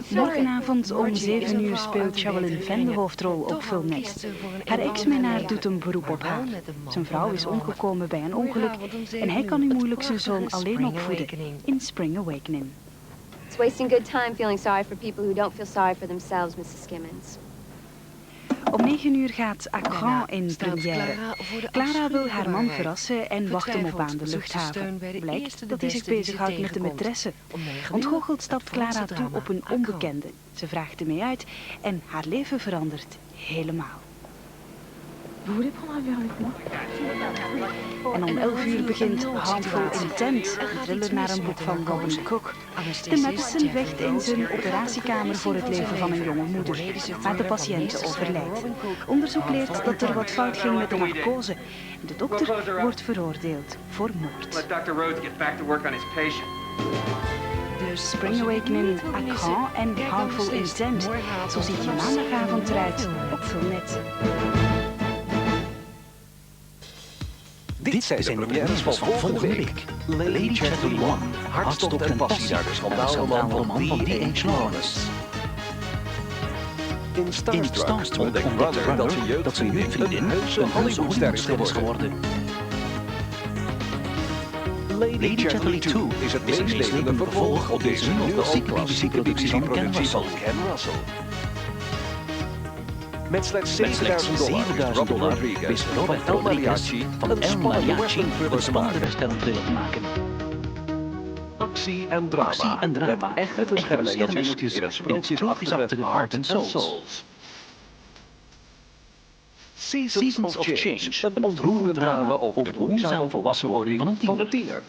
Morgenavond om 7 uur speelt Sherilyn Fenn de hoofdrol op Filmnext. Haar ex-minnaar doet een beroep op haar. Zijn vrouw is omgekomen bij een ongeluk en hij kan nu moeilijk zijn zoon alleen opvoeden in Spring Awakening. It's wasting good time feeling sorry for people who don't feel sorry for themselves, Mrs. Skimmons. Om 9 uur gaat Accra in première. Clara wil haar man verrassen en wacht hem op aan de luchthaven. Blijkt dat hij zich bezighoudt met de maîtresse. Ontgoocheld stapt Clara toe op een onbekende. Ze vraagt hem mee uit en haar leven verandert helemaal. En om 11 uur begint Harmful Intent, een thriller naar een boek van Robin Cook. De Madison vecht in zijn operatiekamer voor het leven van een jonge moeder, maar de patiënt overlijdt. Onderzoek leert dat er wat fout ging met de narcose. De dokter wordt veroordeeld voor moord. Spring Awakening, Accra en Harmful Intent. Zo ziet je maandagavond eruit op Filmnet. Dit zijn de premières van volgende week. Lady Chatterley 1, hartstocht en passie naar de schandaalroman van D.H. Lawrence. In Starstruck ontdekt Runner dat zijn jeugdvriendin een Hollywoodster is geworden. Lady Chatterley 2 is het meeslepende vervolg op deze nieuwe klassieke BBC-productie van Ken Russell. Met slechts $7.000 wist Robert Rodriguez van El Mariachi een spannende western-thriller te maken. Actie en drama. Met een scherpe engeltjes in het sprookjesachtige Heart and Souls. Seasons of Change. Een ontroerend drama over de moeizame volwassenwording van een tiener.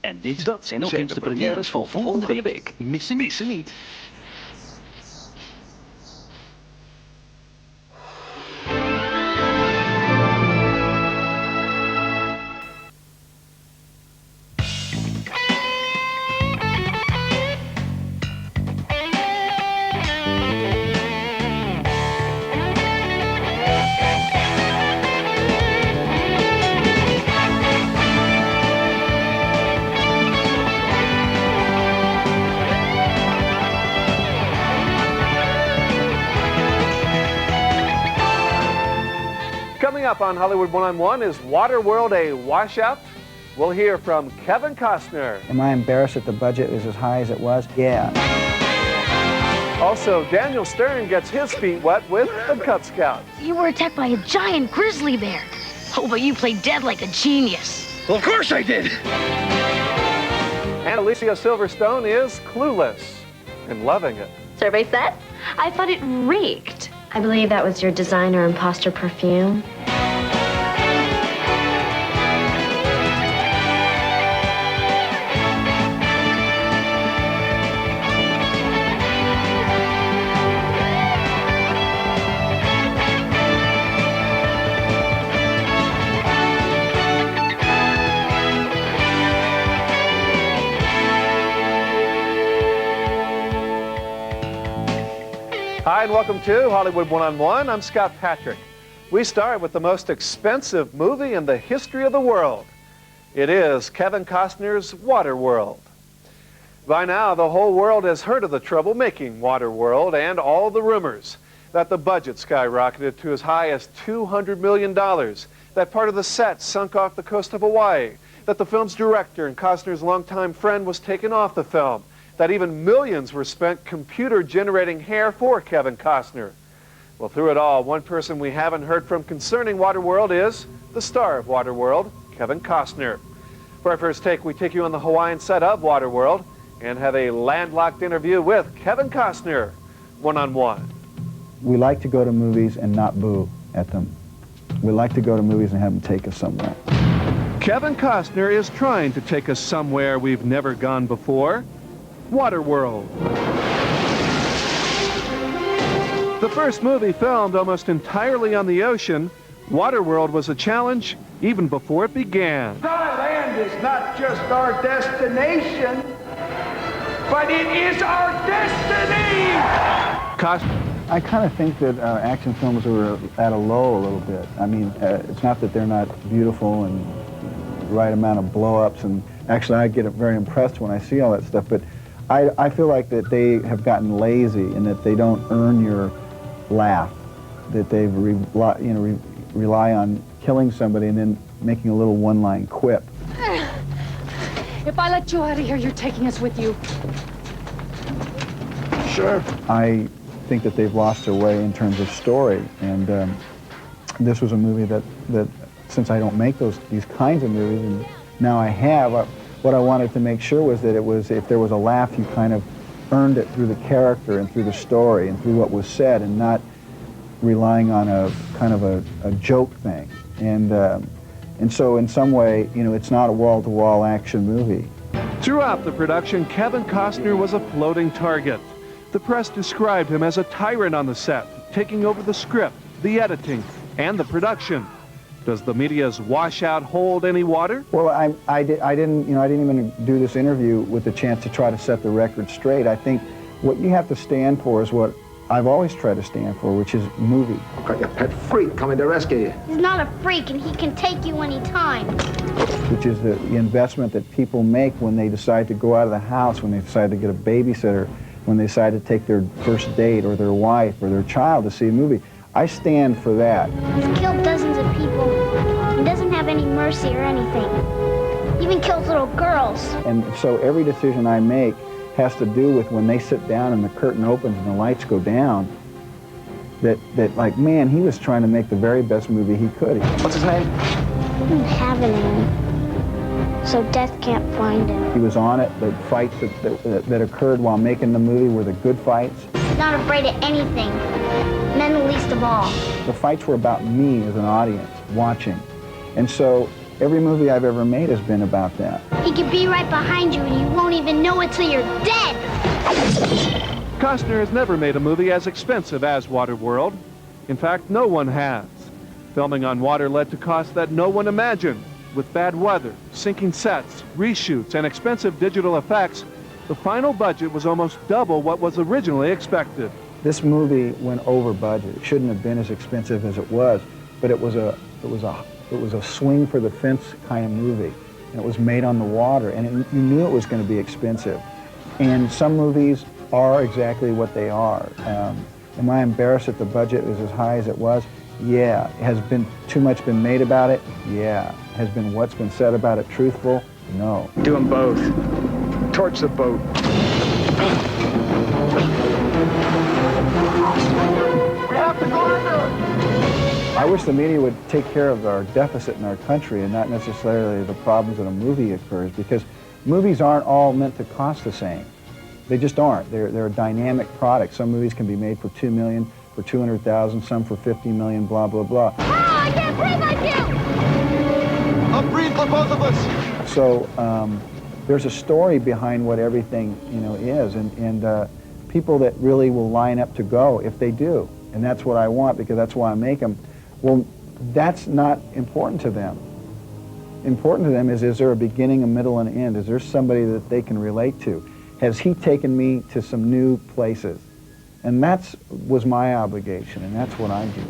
En dat zijn ook eens de premières van volgende week. Missen niet. Coming up on Hollywood One-on-One, is Waterworld a washout? We'll hear from Kevin Costner. Am I embarrassed that the budget is as high as it was? Yeah. Also, Daniel Stern gets his feet wet with the Cub Scouts. You were attacked by a giant grizzly bear. Oh, but you played dead like a genius. Well, of course I did! And Alicia Silverstone is clueless and loving it. Survey set? I thought it reeked. I believe that was your designer imposter perfume. Hi, and welcome to Hollywood One-on-One. I'm Scott Patrick. We start with the most expensive movie in the history of the world. It is Kevin Costner's Waterworld. By now, the whole world has heard of the trouble making Waterworld and all the rumors that the budget skyrocketed to as high as $200 million, that part of the set sunk off the coast of Hawaii, that the film's director and Costner's longtime friend was taken off the film, that even millions were spent computer-generating hair for Kevin Costner. Well, through it all, one person we haven't heard from concerning Waterworld is the star of Waterworld, Kevin Costner. For our first take, we take you on the Hawaiian set of Waterworld and have a landlocked interview with Kevin Costner, one-on-one. We like to go to movies and not boo at them. We like to go to movies and have them take us somewhere. Kevin Costner is trying to take us somewhere we've never gone before. Waterworld. The first movie filmed almost entirely on the ocean, Waterworld was a challenge even before it began. Thailand is not just our destination, but it is our destiny! I kind of think that action films are at a low a little bit. I mean, it's not that they're not beautiful and right amount of blow-ups and Actually, I get very impressed when I see all that stuff, but I feel like that they have gotten lazy and that they don't earn your laugh, that they rely on killing somebody and then making a little one-line quip. If I let you out of here, you're taking us with you. Sure. I think that they've lost their way in terms of story, and this was a movie that since I don't make these kinds of movies, and now I have, what I wanted to make sure was that it was, if there was a laugh, you kind of earned it through the character and through the story and through what was said, and not relying on a kind of a joke thing. And so in some way, you know, it's not a wall-to-wall action movie. Throughout the production, Kevin Costner was a floating target. The press described him as a tyrant on the set, taking over the script, the editing, and the production. Does the media's washout hold any water? Well, I didn't even do this interview with the chance to try to set the record straight. I think what you have to stand for is what I've always tried to stand for, which is movie. I've got your pet freak coming to rescue you. He's not a freak, and he can take you anytime. Which is the investment that people make when they decide to go out of the house, when they decide to get a babysitter, when they decide to take their first date or their wife or their child to see a movie. I stand for that. He's killed dozens of people. He doesn't have any mercy or anything. He even kills little girls. And so every decision I make has to do with when they sit down and the curtain opens and the lights go down, that like, man, he was trying to make the very best movie he could. What's his name? He didn't have any name, so death can't find him. He was on it. The fights that occurred while making the movie were the good fights. He's not afraid of anything, men least of all. The fights were about me as an audience watching. And so every movie I've ever made has been about that. He could be right behind you and you won't even know it till you're dead. Costner has never made a movie as expensive as Waterworld. In fact, no one has. Filming on water led to costs that no one imagined. With bad weather, sinking sets, reshoots, and expensive digital effects, the final budget was almost double what was originally expected. This movie went over budget. It shouldn't have been as expensive as it was, but it was a swing for the fence kind of movie, and it was made on the water, and you knew it was going to be expensive. And some movies are exactly what they are. Am I embarrassed that the budget is as high as it was? Yeah. Has been too much been made about it? Yeah. Has been what's been said about it truthful? No. Do them both. Torch the boat. We have to go under. I wish the media would take care of our deficit in our country and not necessarily the problems that a movie occurs, because movies aren't all meant to cost the same. They just aren't. They're a dynamic product. Some movies can be made for $2 million, for $200,000, some for $50 million, blah, blah, blah. Ah, I can't breathe like you! I'll breathe for both of us. So there's a story behind what everything, you know, is, and people that really will line up to go if they do. And that's what I want, because that's why I make them. Well, that's not important to them. Important to them is there a beginning, a middle, and an end? Is there somebody that they can relate to? Has he taken me to some new places? And that was my obligation, and that's what I do.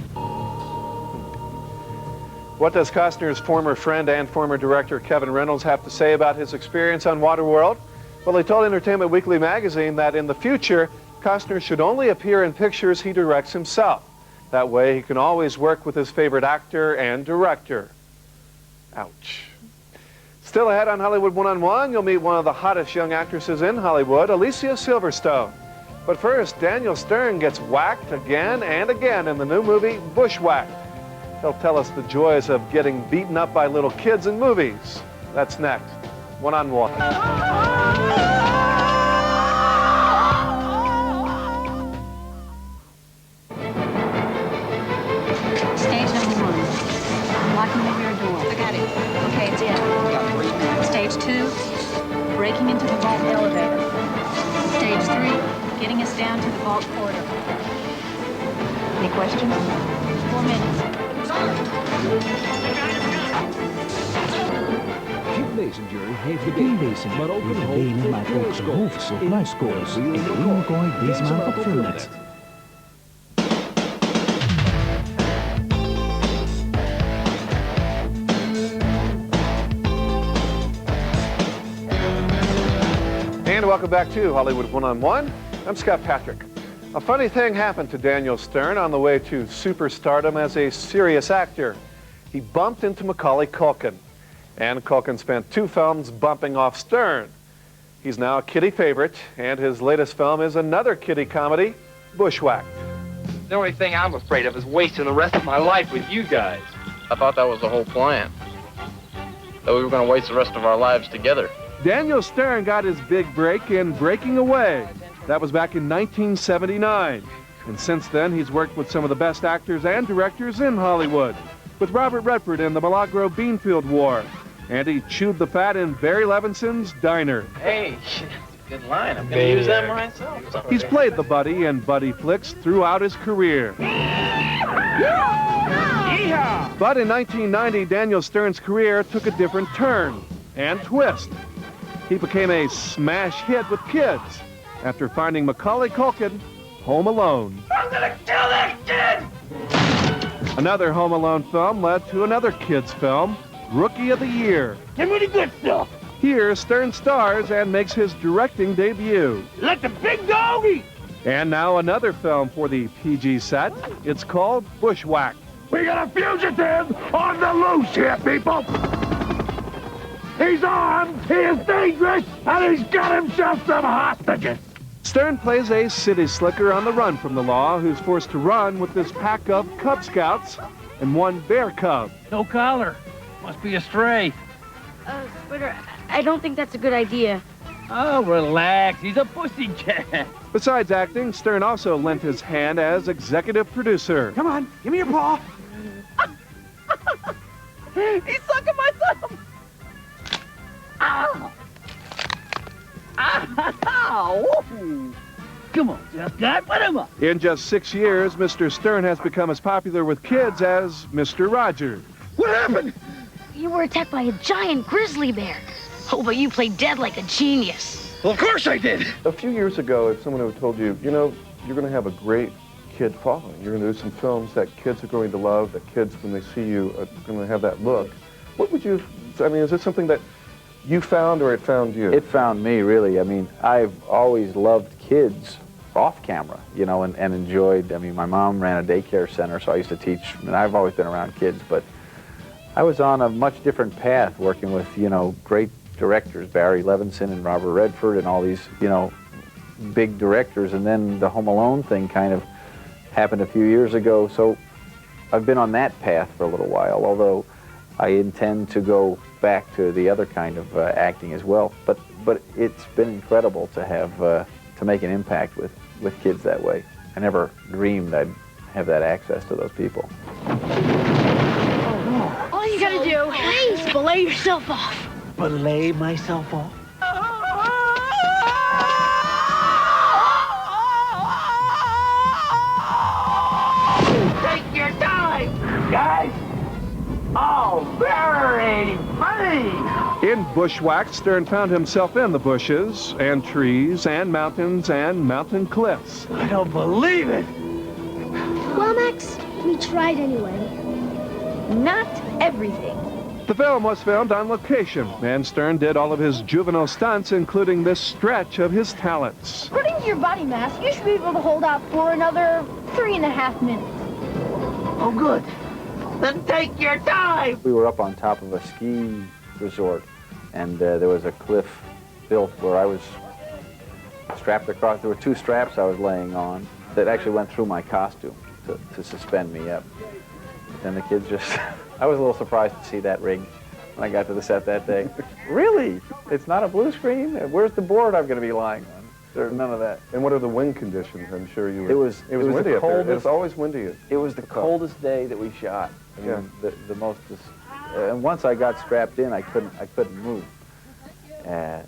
What does Costner's former friend and former director Kevin Reynolds have to say about his experience on Waterworld? Well, he told Entertainment Weekly magazine that in the future, Costner should only appear in pictures he directs himself. That way, he can always work with his favorite actor and director. Ouch. Still ahead on Hollywood One-on-One, you'll meet one of the hottest young actresses in Hollywood, Alicia Silverstone. But first, Daniel Stern gets whacked again and again in the new movie, Bushwhacked. He'll tell us the joys of getting beaten up by little kids in movies. That's next. One-on-One. Stage number 1. Unlocking the rear door. I got it. Okay, it's in. Stage 2. Breaking into the vault elevator. Stage 3. Getting us down to the vault corridor. Any questions? 4 minutes. Messenger heeft de Messenger, maar ook een hoofd maakt ook een hoofdstuk luisteraars in de Illinois deze maand op Filmnet. welcome back to Hollywood One-on-One. I'm Scott Patrick. A funny thing happened to Daniel Stern on the way to superstardom as a serious actor. He bumped into Macaulay Culkin, and Culkin spent 2 films bumping off Stern. He's now a kiddie favorite, and his latest film is another kiddie comedy, Bushwhacked. The only thing I'm afraid of is wasting the rest of my life with you guys. I thought that was the whole plan. That we were going to waste the rest of our lives together. Daniel Stern got his big break in Breaking Away. That was back in 1979. And since then, he's worked with some of the best actors and directors in Hollywood. With Robert Redford in The Milagro Beanfield War. And he chewed the fat in Barry Levinson's Diner. Hey, good line. I'm going to use that myself. He's played the buddy in buddy flicks throughout his career. But in 1990, Daniel Stern's career took a different turn and twist. He became a smash hit with kids after finding Macaulay Culkin home alone. I'm gonna kill that kid! Another Home Alone film led to another kids film, Rookie of the Year. Give me the good stuff. Here, Stern stars and makes his directing debut. Let the big dog eat. And now another film for the PG set. It's called Bushwhacked. We got a fugitive on the loose here, people. He's armed, he is dangerous, and he's got himself some hostages. Stern plays a city slicker on the run from the law who's forced to run with this pack of Cub Scouts and 1 bear cub. No collar. Must be a stray. Spider, I don't think that's a good idea. Oh, relax. He's a pussycat. Besides acting, Stern also lent his hand as executive producer. Come on, give me your paw. He's sucking my thumb. Ow! Ow! Come on, Jeff God, put him up. In just 6 years, Mr. Stern has become as popular with kids as Mr. Rogers. What happened? You were attacked by a giant grizzly bear. Oh, but you played dead like a genius. Well, of course I did. A few years ago, if someone had told you, you know, you're going to have a great kid following. You're going to do some films that kids are going to love, that kids, when they see you, are going to have that look. What would you, I mean, is this something that you found or it found you? It found me, really. I mean, I've always loved kids off camera, you know, and enjoyed, I mean, my mom ran a daycare center, so I used to teach, and I've always been around kids, but I was on a much different path working with, you know, great directors, Barry Levinson and Robert Redford and all these, you know, big directors, and then the Home Alone thing kind of happened a few years ago, so I've been on that path for a little while, although I intend to go back to the other kind of acting as well. But it's been incredible to have to make an impact with kids that way. I never dreamed I'd have that access to those people. All you gotta do is belay yourself off. Belay myself off? Take your time, guys. Oh, very funny. In Bushwhacked, Stern found himself in the bushes and trees and mountain cliffs. I don't believe it. Well, Max, we tried anyway. Not everything. The film was filmed on location, and Stern did all of his juvenile stunts, including this stretch of his talents. According to your body mass, you should be able to hold out for another 3.5 minutes. Oh, good. Then take your time. We were up on top of a ski resort, and there was a cliff built where I was strapped across. There were 2 straps I was laying on that actually went through my costume to suspend me up. And the kids just, I was a little surprised to see that rig when I got to the set that day. Really? It's not a blue screen? Where's the board I'm going to be lying on? There's none of that. And what are the wind conditions? I'm sure you were... It was windy the up there. coldest. It's always windy. It was the coldest day that we shot. I mean, Yeah. the most. And once I got strapped in, I couldn't move. And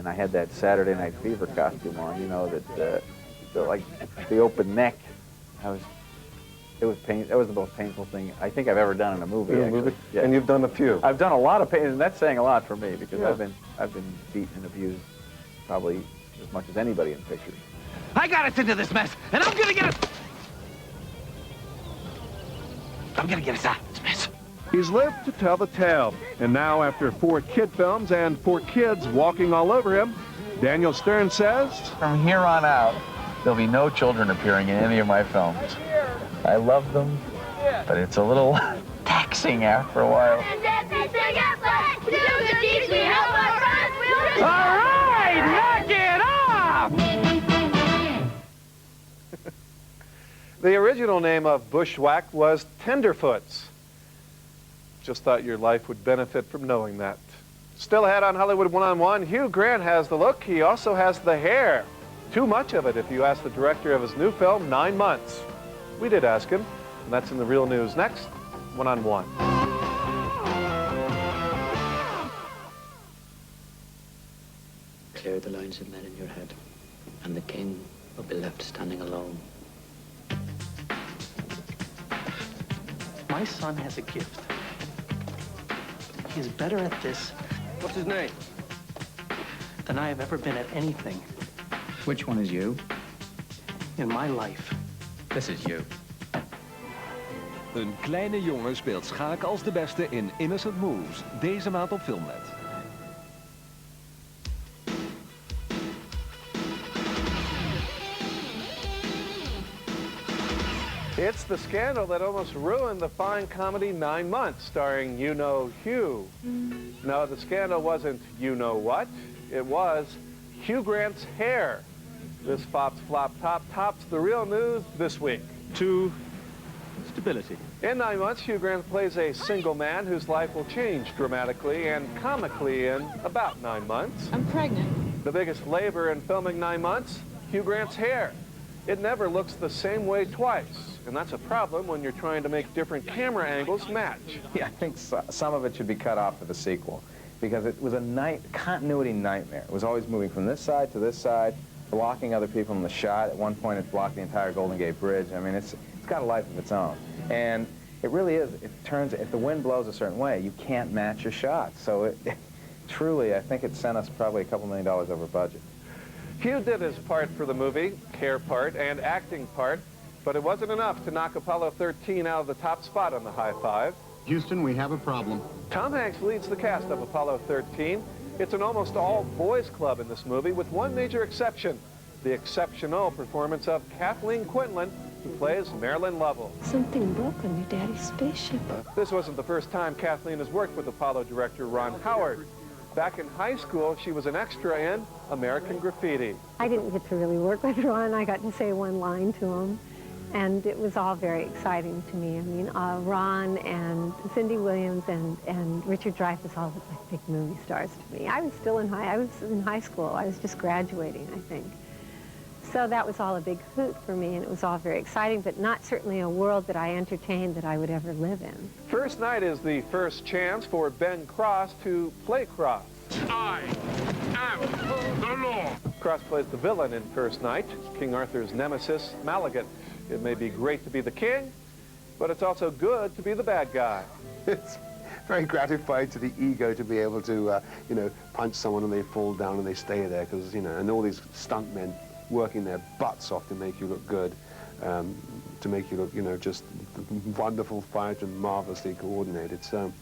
I had that Saturday Night Fever costume on. You know that like the open neck. It was pain. That was the most painful thing I think I've ever done in a movie. In a movie? Yeah. And you've done a few. I've done a lot of pain, and that's saying a lot for me because Yeah. I've been beaten and abused probably as much as anybody in pictures. I got us into this mess, and I'm gonna get us out of this mess. He's lived to tell the tale, and now after 4 kid films and 4 kids walking all over him, Daniel Stern says, "From here on out, there'll be no children appearing in any of my films. I love them, but it's a little taxing after a while." All right, knock it off! The original name of Bushwhack was Tenderfoots. Just thought your life would benefit from knowing that. Still ahead on Hollywood One-on-One, Hugh Grant has the look. He also has the hair. Too much of it if you ask the director of his new film, 9 Months. We did ask him, and that's in the real news next. One-on-One. Clear the lines of men in your head, and the king will be left standing alone. My son has a gift. He is better at this. What's his name? Than I have ever been at anything. Which one is you? In my life. This is you. Een kleine jongen speelt schaak als de beste in Innocent Moves. Deze maand op Filmnet. It's the scandal that almost ruined the fine comedy 9 Months, starring You-Know-Hugh. No, the scandal wasn't you-know-what. It was Hugh Grant's hair. This Fops Flop Top tops the real news this week. To stability. In 9 Months, Hugh Grant plays a single man whose life will change dramatically and comically in about 9 months. I'm pregnant. The biggest labor in filming 9 Months, Hugh Grant's hair. It never looks the same way twice, and that's a problem when you're trying to make different camera angles match. Yeah, I think some of it should be cut off for the sequel, because it was a continuity nightmare. It was always moving from this side to this side, blocking other people in the shot. At one point, it blocked the entire Golden Gate Bridge. I mean, it's got a life of its own. And it really is, if the wind blows a certain way, you can't match your shots. So truly, I think it sent us probably a couple $1 million over budget. Hugh did his part for the movie, care part and acting part, but it wasn't enough to knock Apollo 13 out of the top spot on the high five. Houston, we have a problem. Tom Hanks leads the cast of Apollo 13. It's an almost all-boys club in this movie, with one major exception, the exceptional performance of Kathleen Quinlan, who plays Marilyn Lovell. Something broke on your daddy's spaceship. This wasn't the first time Kathleen has worked with Apollo director Ron Howard. Back in high school, she was an extra in American Graffiti. I didn't get to really work with Ron. I got to say one line to him, and it was all very exciting to me. I mean, Ron and Cindy Williams and Richard Dreyfuss all looked like big movie stars to me. I was in high school. I was just graduating, I think. So that was all a big hoot for me, and it was all very exciting, but not certainly a world that I entertained that I would ever live in. First night is the first chance for Ben Cross to play Cross. I am the law. Cross plays the villain in First Night, King Arthur's nemesis, Malagant. It may be great to be the king, but it's also good to be the bad guy. It's very gratifying to the ego to be able to, punch someone and they fall down and they stay there, because, and all these stuntmen working their butts off to make you look good, to make you look, just wonderful fight and marvelously coordinated. So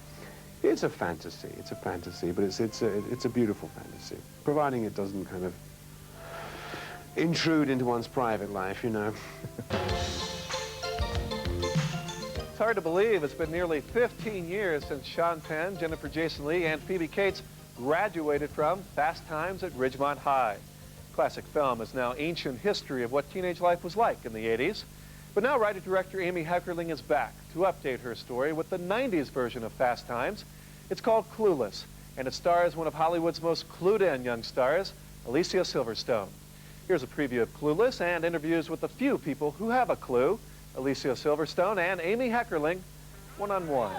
it's a fantasy. It's a fantasy, but it's a beautiful fantasy, providing it doesn't kind of intrude into one's private life, It's hard to believe it's been nearly 15 years since Sean Penn, Jennifer Jason Leigh, and Phoebe Cates graduated from Fast Times at Ridgemont High. Classic film is now ancient history of what teenage life was like in the 80s. But now writer-director Amy Heckerling is back to update her story with the 90s version of Fast Times. It's called Clueless, and it stars one of Hollywood's most clued-in young stars, Alicia Silverstone. Here's a preview of Clueless and interviews with a few people who have a clue. Alicia Silverstone and Amy Heckerling, one-on-one.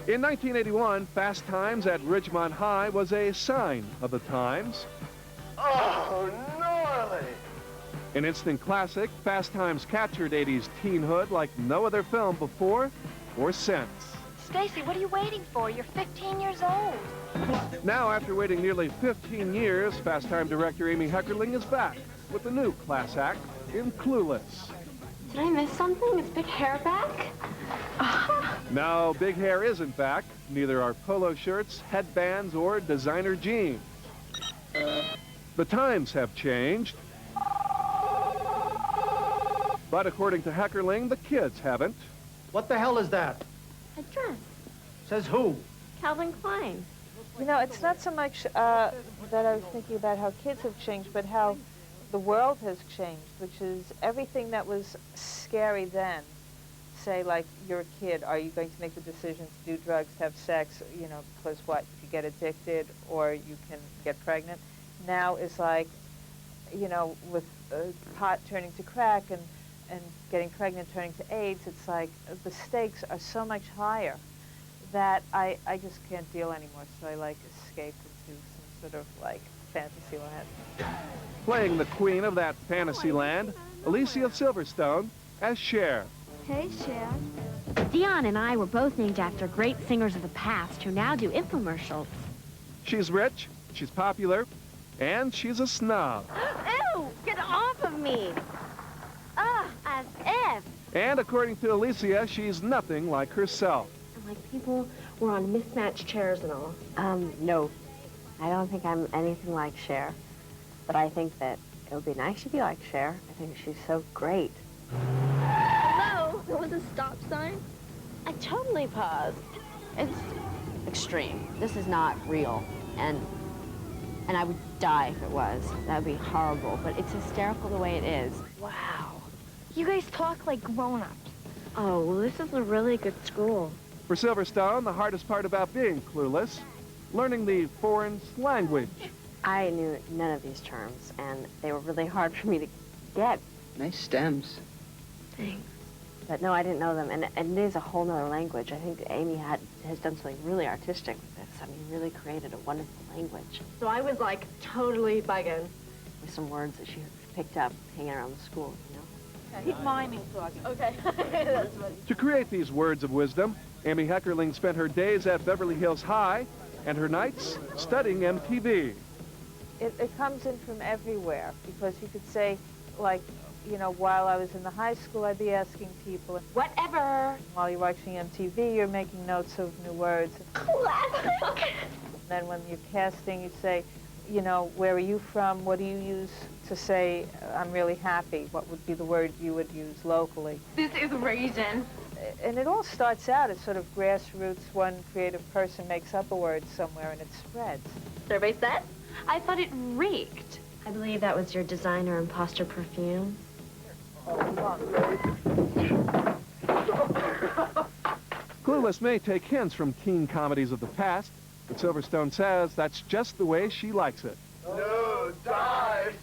In 1981, Fast Times at Ridgemont High was a sign of the times. Oh, gnarly! An instant classic, Fast Times captured 80s teenhood like no other film before or since. Stacy, what are you waiting for? You're 15 years old. Now, after waiting nearly 15 years, Fast Time director Amy Heckerling is back with a new class act in Clueless. Did I miss something? Is Big Hair back? Now, big hair isn't back. Neither are polo shirts, headbands, or designer jeans. The times have changed. But according to Heckerling, the kids haven't. What the hell is that? A dress. Says who? Calvin Klein. You know, it's not so much that I was thinking about how kids have changed, but how the world has changed, which is everything that was scary then. Say, like, you're a kid, are you going to make the decision to do drugs, to have sex, you know, because what, you get addicted or you can get pregnant? Now is like, you know, with pot turning to crack and getting pregnant turning to AIDS, it's like the stakes are so much higher that I just can't deal anymore, so I like escape into some sort of like fantasy land. Playing the queen of that fantasy land, Alicia Silverstone as Cher. Hey, Cher. Dion and I were both named after great singers of the past who now do infomercials. She's rich, she's popular, and she's a snob. Ew! Get off of me! Ugh, as if! And according to Alicia, she's nothing like herself. Like people were on mismatched chairs and all. No. I don't think I'm anything like Cher. But I think that it would be nice to be like Cher. I think she's so great. Hello? There was a stop sign? I totally paused. It's extreme. This is not real. And I would die if it was. That would be horrible. But it's hysterical the way it is. Wow. You guys talk like grown-ups. Oh, well, this is a really good school. For Silverstone, the hardest part about being clueless, learning the foreign language. I knew none of these terms, and they were really hard for me to get. Nice stems. Thanks. But no, I didn't know them, and it is a whole nother language. I think Amy has done something really artistic with this. I mean, really created a wonderful language. So I was like totally bugging with some words that she picked up hanging around the school, you know? Keep miming talking. Okay. That's funny. To create these words of wisdom, Amy Heckerling spent her days at Beverly Hills High and her nights studying MTV. It comes in from everywhere, because you could say, like, you know, while I was in the high school, I'd be asking people, whatever. While you're watching MTV, you're making notes of new words. Classic. Then when you're casting, you say, you know, where are you from? What do you use to say, I'm really happy? What would be the word you would use locally? This is raisin. And it all starts out as sort of grassroots. One creative person makes up a word somewhere and it spreads. Survey set? I thought it reeked. I believe that was your designer imposter perfume. Clueless may take hints from teen comedies of the past, but Silverstone says that's just the way she likes it. No, dive!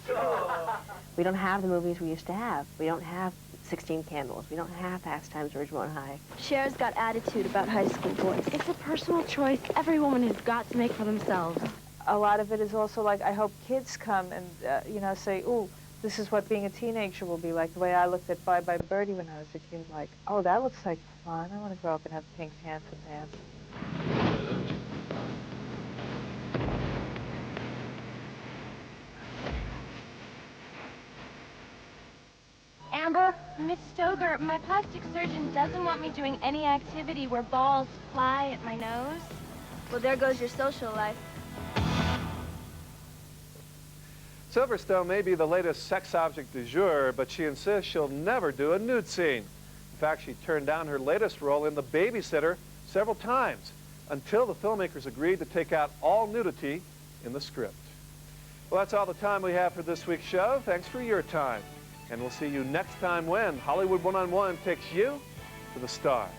We don't have the movies we used to have. We don't have 16 Candles. We don't have Fast Times at Ridgemont High. Cher's got attitude about high school boys. It's a personal choice every woman has got to make for themselves. A lot of it is also like, I hope kids come and, you know, say, ooh, this is what being a teenager will be like. The way I looked at Bye Bye Birdie when I was a kid, like, oh, that looks like fun. I want to grow up and have pink pants and dance. Amber, Miss Stoker, my plastic surgeon doesn't want me doing any activity where balls fly at my nose. Well, there goes your social life. Silverstone may be the latest sex object du jour, but she insists she'll never do a nude scene. In fact, she turned down her latest role in The Babysitter several times until the filmmakers agreed to take out all nudity in the script. Well, that's all the time we have for this week's show. Thanks for your time. And we'll see you next time when Hollywood One-on-One takes you to the stars.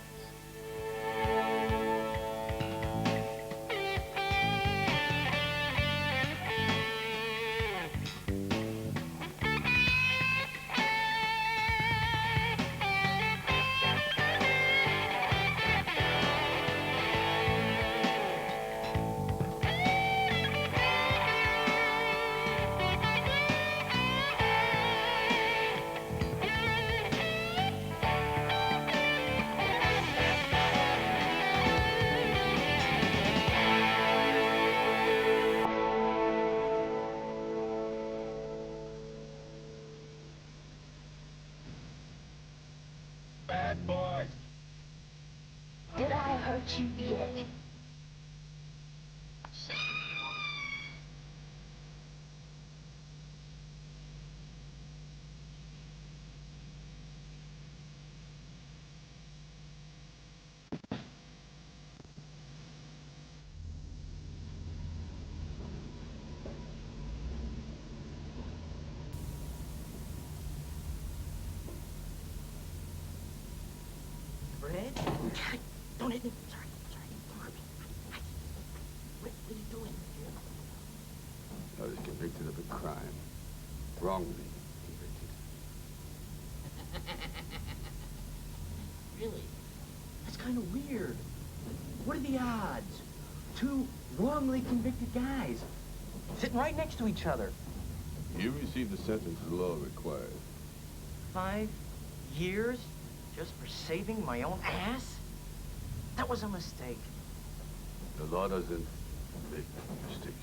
This hurt you yet. Fred? Don't hit me. Sorry. Don't hurt me. What are you doing? I was convicted of a crime. Wrongly convicted. Really? That's kind of weird. What are the odds? Two wrongly convicted guys sitting right next to each other. You received the sentence the law required. 5 years just for saving my own ass? That was a mistake. The law doesn't make mistakes.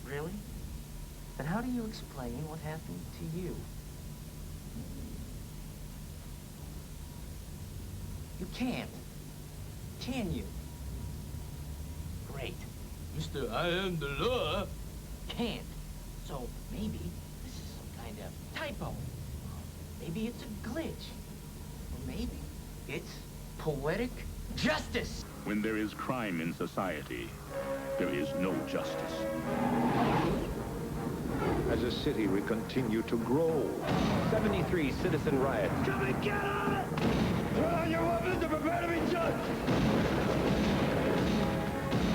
Really? Then how do you explain what happened to you? You can't. Can you? Great. Mr. I am the law. Can't. So maybe this is some kind of typo. Maybe it's a glitch. Or maybe it's poetic justice. When there is crime in society, there is no justice. As a city, we continue to grow. 73 citizen riots. Come and get on it! Put on your weapons and prepare to be judged!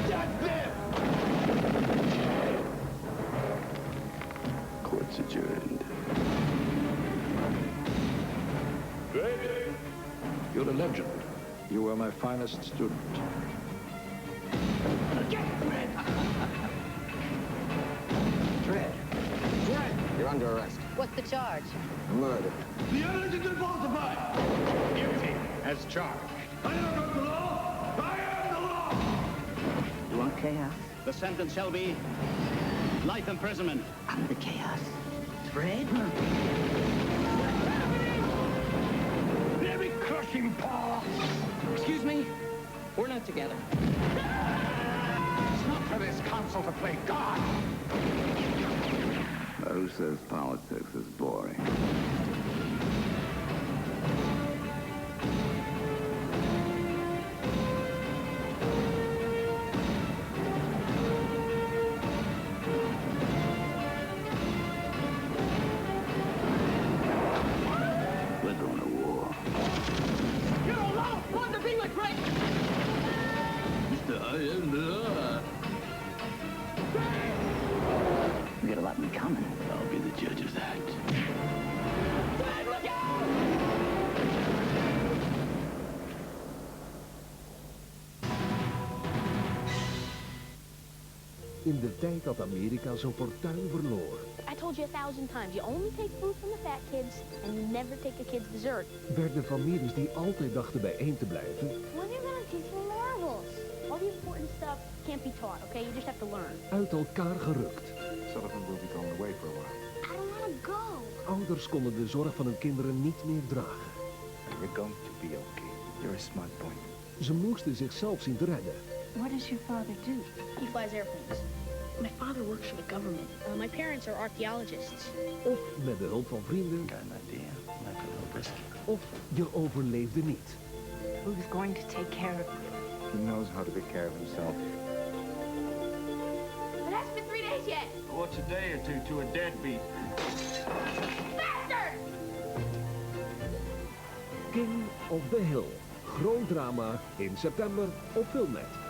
That's it! Court's adjourned. You're a legend. You were my finest student. Fred. You're under arrest. What's the charge? Murder. The evidence is falsified! Guilty as charged. I am not the law! I am the law! You want chaos? The sentence shall be life imprisonment. I'm the chaos. Fred? Let me crush him, Paul! Excuse me? We're not together. It's not for this council to play God! Who says politics is boring? We're going to war. You're alone! Born to be with great! Mr. I am the law. We got a lot in common. I'll be the judge of that. Fred, look out! In de tijd dat Amerika zijn fortuin verloor, I told you 1,000 times, you only take food from the fat kids and you never take the kids dessert. werden families die altijd dachten bijeen te blijven, When are you gonna teach me marbles? All the important stuff can't be taught, okay? You just have to learn. uit elkaar gerukt. Sullivan will be going away for a while. I don't wanna go. Ouders konden de zorg van hun kinderen niet meer dragen. You're going to be okay. You're a smart boy. Ze moesten zichzelf zien te redden. What does your father do? He flies airplanes. My father works for the government. My parents are archaeologists. Of met de hulp van vrienden. Of je overleefde niet. Who's going to take care of you? He knows how to take care of himself. It hasn't been 3 days yet. What's a day or two to a deadbeat? Bastard! King of the Hill. Groot drama in september op Filmnet.